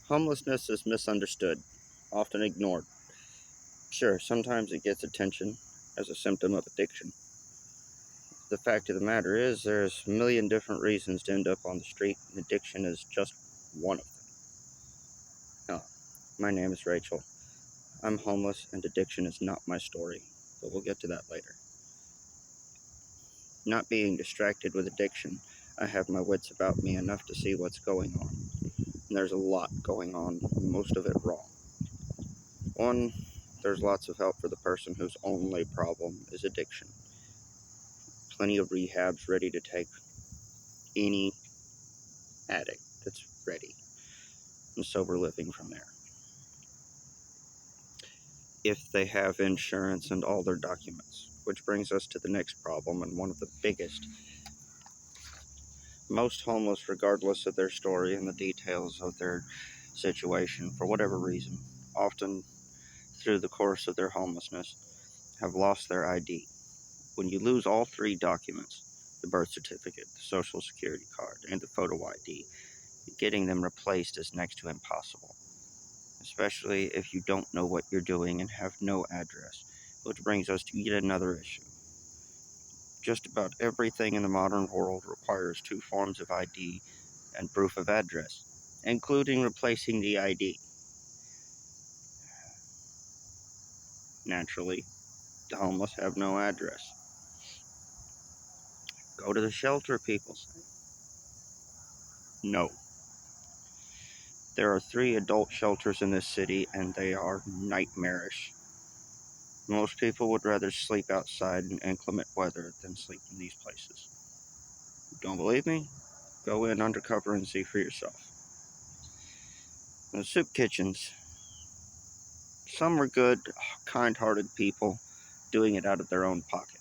Homelessness is misunderstood, often ignored. Sure, sometimes it gets attention as a symptom of addiction. The fact of the matter is, there's a million different reasons to end up on the street, and addiction is just one of them. My name is Rachel. I'm homeless, and addiction is not my story, but we'll get to that later. Not being distracted with addiction, I have my wits about me enough to see what's going on. And there's a lot going on, most of it wrong. One, there's lots of help for the person whose only problem is addiction. Plenty of rehabs ready to take any addict that's ready, and sober living from there. If they have insurance and all their documents. Which brings us to the next problem, and one of the biggest. Most homeless, regardless of their story and the details of their situation, for whatever reason, often through the course of their homelessness, have lost their ID. When you lose all three documents, the birth certificate, the social security card, and the photo ID, getting them replaced is next to impossible, especially if you don't know what you're doing and have no address, which brings us to yet another issue. Just about everything in the modern world requires two forms of ID and proof of address, including replacing the ID. Naturally, the homeless have no address. Go to the shelter, people say. No. There are 3 adult shelters in this city, and they are nightmarish. Most people would rather sleep outside in inclement weather than sleep in these places. Don't believe me? Go in undercover and see for yourself. The soup kitchens. Some are good, kind-hearted people doing it out of their own pocket.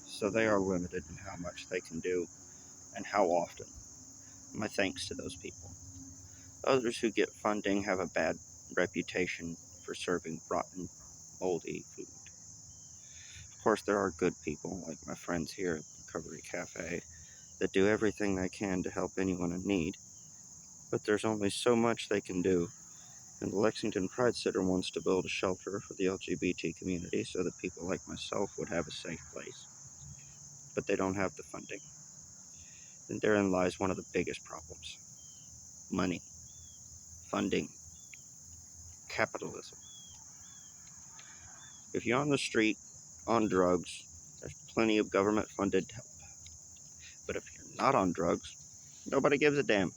So they are limited in how much they can do and how often. My thanks to those people. Others who get funding have a bad reputation for serving rotten, moldy food. Of course, there are good people, like my friends here at the Recovery Cafe, that do everything they can to help anyone in need, but there's only so much they can do, and the Lexington Pride Center wants to build a shelter for the LGBT community so that people like myself would have a safe place, but they don't have the funding. And therein lies one of the biggest problems. Money. Funding. Capitalism. If you're on the street, on drugs, there's plenty of government-funded help. But if you're not on drugs, nobody gives a damn.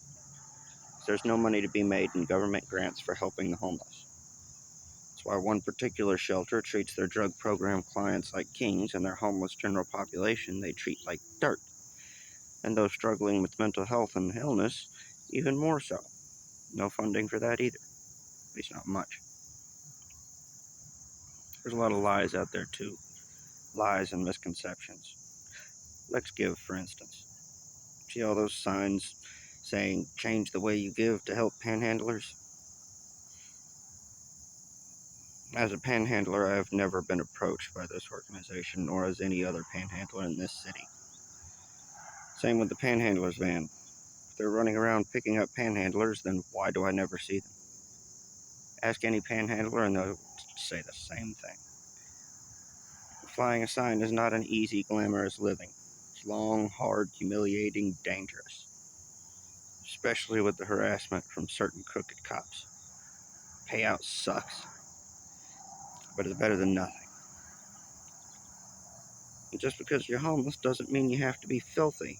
There's no money to be made in government grants for helping the homeless. That's why one particular shelter treats their drug program clients like kings, and their homeless general population they treat like dirt. And those struggling with mental health and illness, even more so. No funding for that either. At least not much. There's a lot of lies out there too. Lies and misconceptions. Let's Give, for instance. See all those signs saying, change the way you give to help panhandlers? As a panhandler, I have never been approached by this organization, nor as any other panhandler in this city. Same with the panhandlers van. If they're running around picking up panhandlers, then why do I never see them? Ask any panhandler and they'll say the same thing. Flying a sign is not an easy, glamorous living. It's long, hard, humiliating, dangerous. Especially with the harassment from certain crooked cops. Payout sucks, but it's better than nothing. And just because you're homeless doesn't mean you have to be filthy.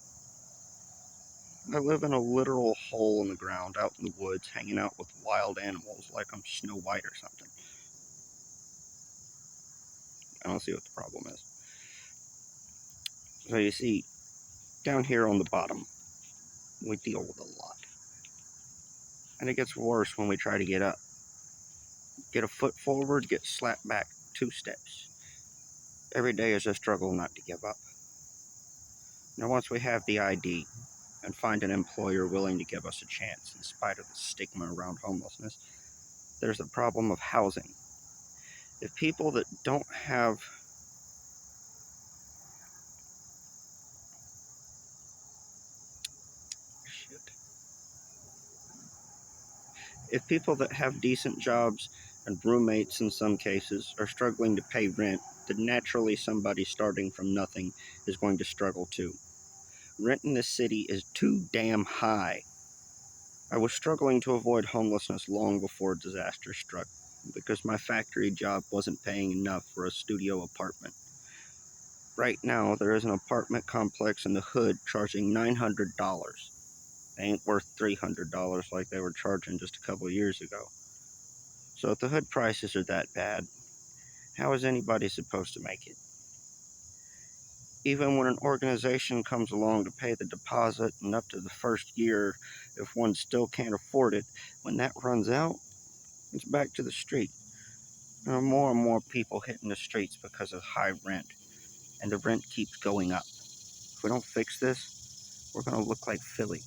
I live in a literal hole in the ground out in the woods, hanging out with wild animals like I'm Snow White or something. I don't see what the problem is. So you see, down here on the bottom, we deal with a lot. And it gets worse when we try to get up. Get a foot forward, get slapped back 2 steps. Every day is a struggle not to give up. Now once we have the ID and find an employer willing to give us a chance in spite of the stigma around homelessness, there's the problem of housing. If people that don't have If people that have decent jobs and roommates in some cases are struggling to pay rent, then naturally somebody starting from nothing is going to struggle too. Rent in this city is too damn high. I was struggling to avoid homelessness long before disaster struck because my factory job wasn't paying enough for a studio apartment. Right now, there is an apartment complex in the hood charging $900. They ain't worth $300 like they were charging just a couple years ago. So if the hood prices are that bad, how is anybody supposed to make it? Even when an organization comes along to pay the deposit and up to the first year, if one still can't afford it, when that runs out, it's back to the street. There are more and more people hitting the streets because of high rent, and the rent keeps going up. If we don't fix this, we're going to look like Philly.